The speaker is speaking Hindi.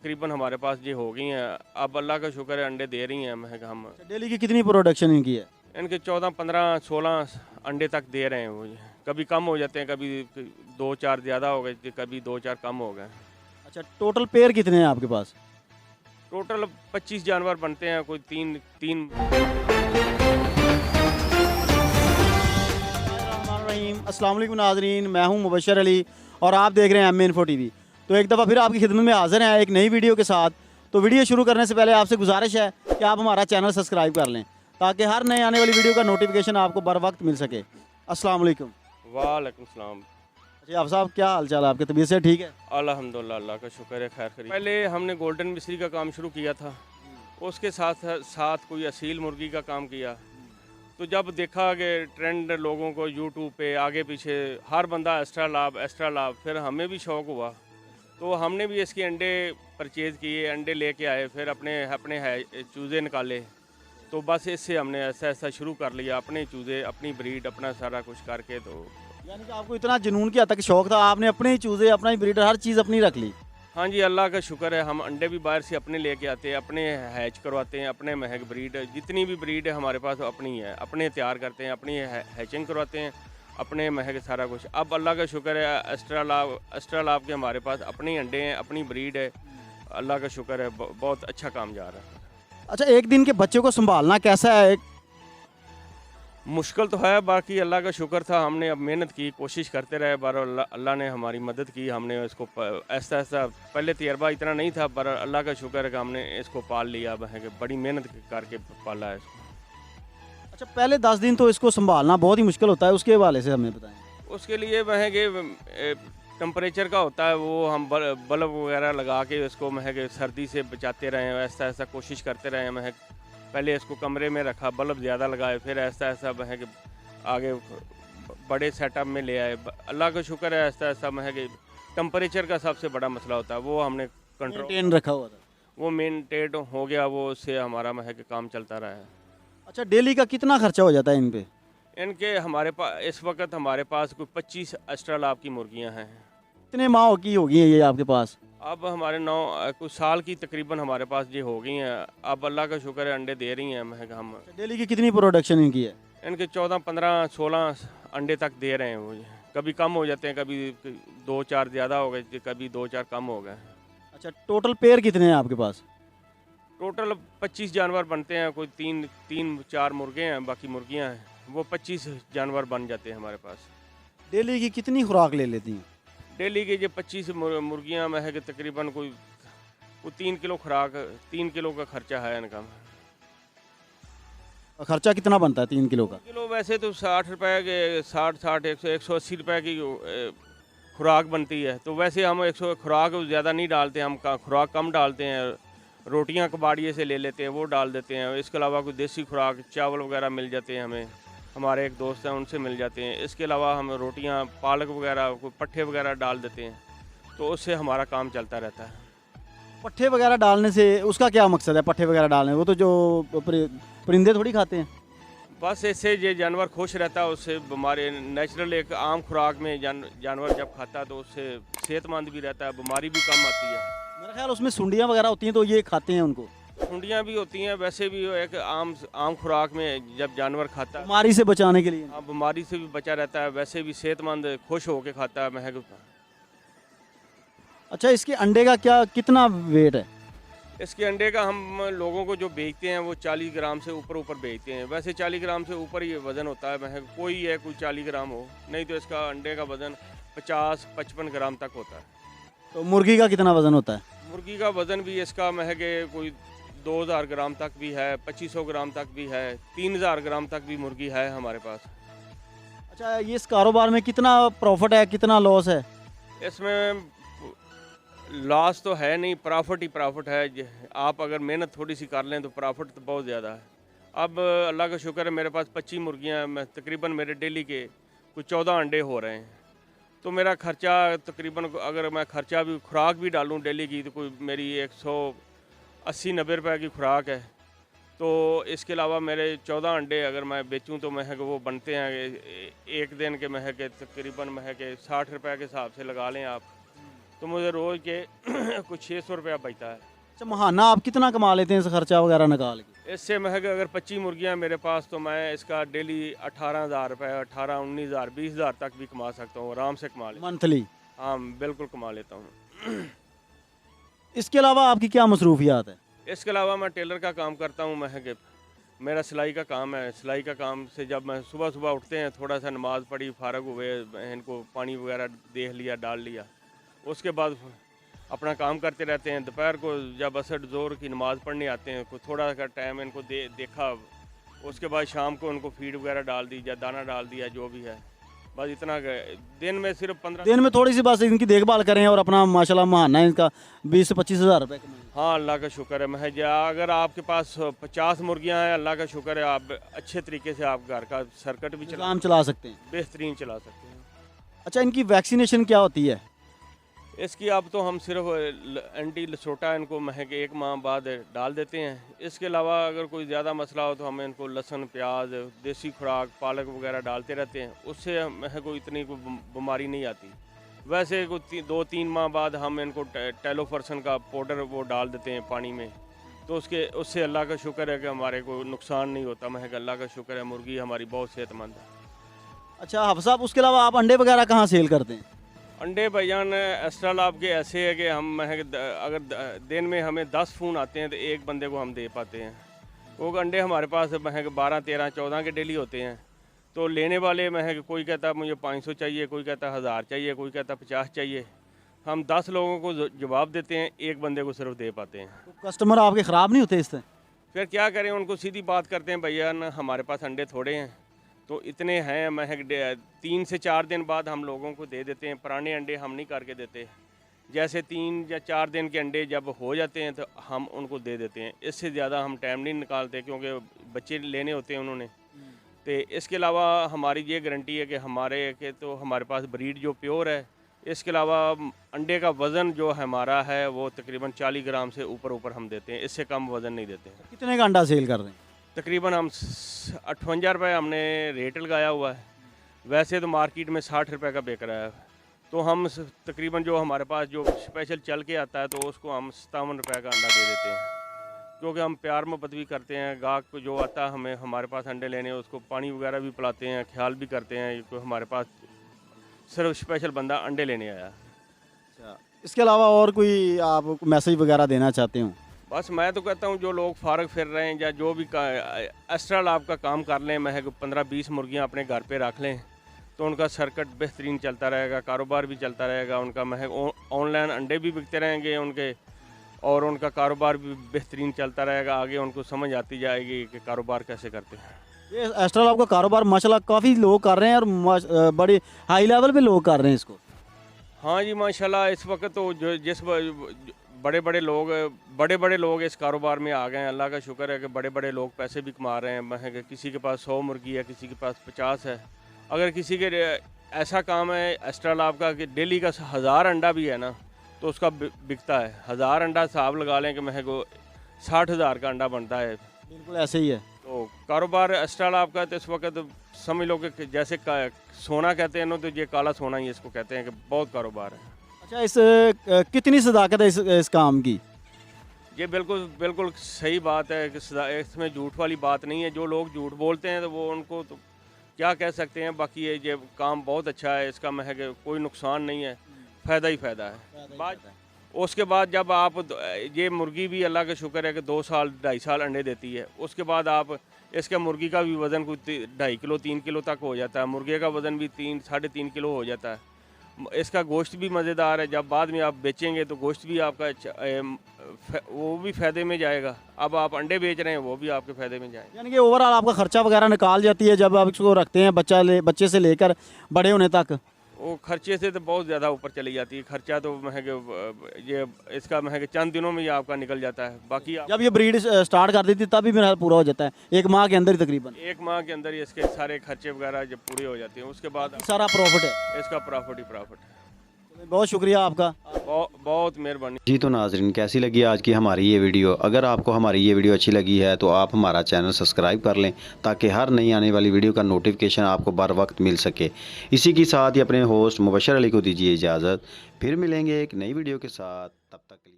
तकरीबन हमारे पास ये हो गई हैं। अब अल्लाह का शुक्र है अंडे दे रही हैं हम। डेली की कितनी प्रोडक्शन इनकी है? इनके 14, 15, 16 अंडे तक दे रहे हैं वो। कभी कम हो जाते हैं, कभी 2-4 ज़्यादा हो गए, कभी 2-4 कम हो गए। अच्छा, टोटल पेयर कितने हैं आपके पास? टोटल 25 जानवर बनते हैं, कोई तीन तीन। अस्सलाम वालेकुम नाज़रीन, मैं हूं मुबशर अली और आप देख रहे हैं एम इन्फो टीवी। तो एक दफ़ा फिर आपकी खिदमत में हाज़िर हैं एक नई वीडियो के साथ। तो वीडियो शुरू करने से पहले आपसे गुजारिश है कि आप हमारा चैनल सब्सक्राइब कर लें ताकि हर नए आने वाली वीडियो का नोटिफिकेशन आपको बर वक्त मिल सके। अस्सलाम वालेकुम। वालेकुम सलाम। जी आप साहब, क्या हाल चाल है आपके? तबीयत से ठीक है? अल्हम्दुलिल्लाह, अल्लाह का शुक्र है, खैर खैर। पहले हमने गोल्डन मिस्री का काम शुरू किया था, उसके साथ साथ कोई असील मुर्गी का काम किया। तो जब देखा कि ट्रेंड लोगों को यूट्यूब पे आगे पीछे हर बंदा एक्स्ट्रा लाभ, फिर हमें भी शौक़ हुआ। तो हमने भी इसके अंडे परचेज़ किए, अंडे लेके आए, फिर अपने चूज़े निकाले। तो बस इससे हमने ऐसा शुरू कर लिया, अपने चूज़े, अपनी ब्रीड, अपना सारा कुछ करके। तो यानी कि आपको इतना जुनून की हद तक शौक था, आपने अपने ही चूज़े, अपना ही ब्रीडर, हर चीज़ अपनी रख ली? हाँ जी, अल्लाह का शुक्र है। हम अंडे भी बाहर से अपने लेके आते हैं, अपने हैच करवाते हैं, अपने महक ब्रीड, जितनी भी ब्रीड है हमारे पास अपनी है, अपने तैयार करते हैं, अपनी हैचिंग करवाते हैं, अपने महक सारा कुछ। अब अल्लाह का शुक्र है, एक्स्ट्रा लाभ के हमारे पास अपने अंडे हैं, अपनी ब्रीड है। अल्लाह का शुक्र है, बहुत अच्छा काम जा रहा है। अच्छा, एक दिन के बच्चे को संभालना कैसा है? मुश्किल तो है, बाकी अल्लाह का शुक्र था, हमने अब मेहनत की, कोशिश करते रहे, पर अल्लाह ने हमारी मदद की। हमने इसको ऐसा पहले तजर्बा इतना नहीं था, पर अल्लाह का शुक्र है कि हमने इसको पाल लिया है, कि बड़ी मेहनत करके पाला है इसको। अच्छा, पहले 10 दिन तो इसको संभालना बहुत ही मुश्किल होता है, उसके हवाले से हमें बताएं। उसके लिए वह कि टेम्परेचर का होता है, वो हम बल्ब वगैरह लगा के इसको महक सर्दी से बचाते रहे, ऐसा कोशिश करते रहे। महक पहले इसको कमरे में रखा, बल्ब ज़्यादा लगाए, फिर ऐसा महक आगे बड़े सेटअप में ले आए। अल्लाह का शुक्र है, ऐसा महक टेम्परेचर का सबसे बड़ा मसला होता है, वो हमने मेंटेन रखा हुआ था, वो मेनटेन हो गया, वो उससे हमारा महक काम चलता रहा है। अच्छा, डेली का कितना खर्चा हो जाता है इन पे? इनके हमारे पास इस वक्त हमारे पास कोई 25 एक्स्ट्रा लाभ की मुर्गियाँ हैं। कितने माह की होगी ये आपके पास? अब हमारे 9 कुछ साल की तकरीबन हमारे पास ये हो गई हैं। अब अल्लाह का शुक्र है, अंडे दे रही हैं महक हम। डेली की कितनी प्रोडक्शन इनकी है? इनके 14, 15, 16 अंडे तक दे रहे हैं वो। कभी कम हो जाते हैं, कभी 2-4 ज़्यादा हो गए, कभी 2-4 कम हो गए। अच्छा, टोटल पेयर कितने हैं आपके पास? टोटल 25 जानवर बनते हैं, कोई 3-4 मुर्गे हैं, बाकी मुर्गियाँ हैं। वो 25 जानवर बन जाते हैं हमारे पास। डेली की कितनी खुराक ले लेती हैं? डेली के जो 25 मुर्गियाँ में है कि तकरीबन कोई 3 किलो खुराक, 3 किलो का खर्चा है इनका। खर्चा कितना बनता है 3 किलो का? किलो वैसे तो 60 रुपये के 60, 180 रुपये की खुराक बनती है। तो वैसे हम 100 खुराक ज़्यादा नहीं डालते, हम खुराक कम डालते हैं। रोटियां कबाड़िए से ले लेते हैं, वो डाल देते हैं। इसके अलावा कोई देसी खुराक, चावल वगैरह मिल जाते हैं हमें, हमारे एक दोस्त हैं उनसे मिल जाते हैं। इसके अलावा हम रोटियां, पालक वगैरह, कोई पट्ठे वगैरह डाल देते हैं, तो उससे हमारा काम चलता रहता है। पट्ठे वगैरह डालने से उसका क्या मकसद है? पट्ठे वगैरह डालने, वो तो जो परिंदे थोड़ी खाते हैं। बस इससे ये जानवर खुश रहता है, उससे बीमारी नेचुरल एक आम खुराक में जानवर जब खाता है तो उससे सेहतमंद भी रहता है, बीमारी भी कम आती है। मेरा ख्याल उसमें सुंडियाँ वगैरह होती हैं तो ये खाते हैं उनको। सुंडियाँ भी होती हैं, वैसे भी एक आम खुराक में जब जानवर खाता है, बीमारी से बचाने के लिए। हाँ, बीमारी से भी बचा रहता है, वैसे भी सेहतमंद खुश होकर खाता है महक। अच्छा, इसके अंडे का कितना वेट है? इसके अंडे का हम लोगों को जो बेचते हैं वो 40 ग्राम से ऊपर बेचते हैं। वैसे 40 ग्राम से ऊपर ही वज़न होता है महक, कोई है कोई 40 ग्राम हो, नहीं तो इसका अंडे का वज़न 50-55 ग्राम तक होता है। तो मुर्गी का कितना वज़न होता है? मुर्गी का वज़न भी इसका महक कोई 2000 ग्राम तक भी है, 2500 ग्राम तक भी है, 3000 ग्राम तक भी मुर्गी है हमारे पास। अच्छा, ये इस कारोबार में कितना प्रॉफिट है, कितना लॉस है? इसमें लॉस तो है नहीं, प्रॉफिट ही प्रॉफिट है। आप अगर मेहनत थोड़ी सी कर लें तो प्रॉफिट तो बहुत ज़्यादा है। अब अल्लाह का शुक्र है, मेरे पास 25 मुर्गियाँ हैं, तकरीबन मेरे डेली के कुछ 14 अंडे हो रहे हैं। तो मेरा खर्चा तकरीबन, अगर मैं खर्चा भी खुराक भी डालूँ डेली की, तो कोई मेरी 180-90 रुपये की खुराक है। तो इसके अलावा मेरे 14 अंडे अगर मैं बेचूं तो महक वो बनते हैं एक दिन के महक तकरीबन महक 60 रुपये के हिसाब से लगा लें आप। तो मुझे रोज़ के कुछ 600 रुपया बचता है। अच्छा, महाना आप कितना कमा लेते हैं इस खर्चा वगैरह निकाल के? इससे महंग अगर 25 मुर्गियाँ मेरे पास, तो मैं इसका डेली 18,000 रुपये, 18, 19,000, 20,000 तक भी कमा सकता हूँ, आराम से कमा लेता मंथली? हूँ। हाँ, बिल्कुल कमा लेता हूँ। इसके अलावा आपकी क्या मसरूफियात है? इसके अलावा मैं टेलर का काम करता हूँ। महंगे मेरा सिलाई का काम है। सिलाई का काम से जब मैं सुबह सुबह उठते हैं, थोड़ा सा नमाज़ पढ़ी, फारग हुए, इनको पानी वगैरह देख लिया, डाल लिया, उसके बाद अपना काम करते रहते हैं। दोपहर को जब असर ज़ोर की नमाज़ पढ़ने आते हैं, को थोड़ा सा टाइम इनको देखा, उसके बाद शाम को उनको फीड वगैरह डाल दी या दाना डाल दिया, जो भी है। बस इतना दिन में सिर्फ 15 दिन में थोड़ी सी बस इनकी देखभाल करें और अपना माशाल्लाह महाना है इनका 20 से 25 हज़ार रुपये कमाएं। हाँ, अल्लाह का शुक्र है। महज अगर आपके पास 50 मुर्गियाँ हैं, अल्लाह का शुक्र है, आप अच्छे तरीके से आप घर का सर्किट भी काम चला सकते हैं। बेहतरीन चला सकते हैं। अच्छा, इनकी वैक्सीनेशन क्या होती है? इसकी अब तो हम सिर्फ एंटी लसोटा इनको महंगे 1 माह बाद डाल देते हैं। इसके अलावा अगर कोई ज़्यादा मसला हो तो हम इनको लहसुन, प्याज, देसी खुराक, पालक वगैरह डालते रहते हैं। उससे हमें कोई इतनी कोई बीमारी नहीं आती। वैसे कोई 2-3 माह बाद हम इनको टेलोफर्सन का पाउडर वो डाल देते हैं पानी में, तो उससे अल्लाह का शुक्र है कि हमारे को नुकसान नहीं होता। महंग अल्लाह का शुक्र है, मुर्गी हमारी बहुत सेहतमंद है। अच्छा हाफ़िज़ साहब, उसके अलावा आप अंडे वगैरह कहाँ सेल करते हैं? अंडे भाईजान एस्ट्रल आपके ऐसे है कि हम अगर दिन में हमें 10 फ़ोन आते हैं तो एक बंदे को हम दे पाते हैं। वो अंडे हमारे पास महंगे 12, 13, 14 के डेली होते हैं। तो लेने वाले महंगे, कोई कहता है मुझे 500 चाहिए, कोई कहता है 1000 चाहिए, कोई कहता है 50 चाहिए। हम 10 लोगों को जवाब देते हैं, एक बंदे को सिर्फ दे पाते हैं। तो कस्टमर आपके ख़राब नहीं होते इससे? फिर क्या करें, उनको सीधी बात करते हैं, भैया न हमारे पास अंडे थोड़े हैं, तो इतने हैं, महंग 3 से 4 दिन बाद हम लोगों को दे देते हैं। पुराने अंडे हम नहीं करके देते। जैसे 3 या 4 दिन के अंडे जब हो जाते हैं तो हम उनको दे देते हैं। इससे ज़्यादा हम टाइम नहीं निकालते, क्योंकि बच्चे लेने होते हैं उन्होंने। तो इसके अलावा हमारी ये गारंटी है कि हमारे पास ब्रीड जो प्योर है। इसके अलावा अंडे का वज़न जो हमारा है वो तकरीबन 40 ग्राम से ऊपर हम देते हैं, इससे कम वज़न नहीं देते हैं। कितने का अंडा सेल कर रहे हैं? तकरीबन हम 58 रुपये हमने रेट लगाया हुआ है। वैसे तो मार्केट में 60 रुपये का बिक रहा है। तो हम तकरीबन जो हमारे पास जो स्पेशल चल के आता है, तो उसको हम 57 रुपये का अंडा दे देते हैं, क्योंकि हम प्यार मोहब्बत भी करते हैं। गाहक को जो आता है हमें हमारे पास अंडे लेने, उसको पानी वगैरह भी पिलाते हैं, ख्याल भी करते हैं कि हमारे पास सिर्फ स्पेशल बंदा अंडे लेने आया। अच्छा, इसके अलावा और कोई आप मैसेज वगैरह देना चाहते हो? बस मैं तो कहता हूँ जो लोग फारग फिर रहे हैं या जो भी एक्स्ट्रा आपका काम कर लें, महंगे 15-20 मुर्गियाँ अपने घर पे रख लें, तो उनका सर्किट बेहतरीन चलता रहेगा, कारोबार भी चलता रहेगा उनका। महंग ऑनलाइन अंडे भी बिकते रहेंगे उनके, और उनका कारोबार भी बेहतरीन चलता रहेगा। आगे उनको समझ आती जाएगी कि कारोबार कैसे करते हैं। ये एस्ट्रल आपका कारोबार माशाल्लाह काफ़ी लोग कर रहे हैं और बड़े हाई लेवल पे लोग कर रहे हैं इसको। हाँ जी, माशाल्लाह इस वक्त तो बड़े बड़े लोग इस कारोबार में आ गए हैं। अल्लाह का शुक्र है कि बड़े बड़े लोग पैसे भी कमा रहे हैं। महंगे किसी के पास 100 मुर्गी है, किसी के पास 50 है। अगर किसी के ऐसा काम है एस्ट्रल आपका कि डेली का 1000 अंडा भी है ना, तो उसका बिकता है। 1000 अंडा हिसाब लगा लें कि महंगे 60,000 का अंडा बनता है। बिल्कुल ऐसे ही है। तो कारोबार एस्ट्रल आपका तो इस वक्त समझ लो कि जैसे सोना कहते हैं ना, तो ये काला सोना ही इसको कहते हैं कि बहुत कारोबार है। अच्छा, इस कितनी सदाकत है इस काम की? ये बिल्कुल सही बात है कि इसमें झूठ वाली बात नहीं है। जो लोग झूठ बोलते हैं तो वो उनको तो क्या कह सकते हैं। बाकी ये काम बहुत अच्छा है, इसका महंगे कोई नुकसान नहीं है, फ़ायदा ही फ़ायदा है। उसके बाद जब आप ये मुर्गी भी अल्लाह का शुक्र है कि 2 साल 2.5 साल अंडे देती है। उसके बाद आप इसके मुर्गी का भी वज़न कुछ 2.5 किलो 3 किलो तक हो जाता है। मुर्गे का वज़न भी 3-3.5 किलो हो जाता है। इसका गोश्त भी मज़ेदार है। जब बाद में आप बेचेंगे तो गोश्त भी आपका वो भी फ़ायदे में जाएगा। अब आप अंडे बेच रहे हैं, वो भी आपके फ़ायदे में जाएगा। यानी कि ओवरऑल आपका ख़र्चा वगैरह निकाल जाती है जब आप इसको रखते हैं, बच्चे से लेकर बड़े होने तक? वो खर्चे से तो बहुत ज़्यादा ऊपर चली जाती है। खर्चा तो इसका महंगे चंद दिनों में ही आपका निकल जाता है। बाकी जब ये ब्रीड स्टार्ट कर देती है तब भी मेरा पूरा हो जाता है 1 माह के अंदर ही तकरीबन? 1 माह के अंदर ही इसके सारे खर्चे वगैरह जब पूरे हो जाते हैं, उसके बाद सारा प्रॉफिट है? इसका प्रॉफिट ही प्रॉफिट है। बहुत शुक्रिया आपका। बहुत मेहरबानी। जी तो नाजरीन, कैसी लगी आज की हमारी ये वीडियो? अगर आपको हमारी ये वीडियो अच्छी लगी है तो आप हमारा चैनल सब्सक्राइब कर लें ताकि हर नई आने वाली वीडियो का नोटिफिकेशन आपको बर वक्त मिल सके। इसी के साथ ही अपने होस्ट मुबशर अली को दीजिए इजाज़त। फिर मिलेंगे एक नई वीडियो के साथ, तब तक के लिए।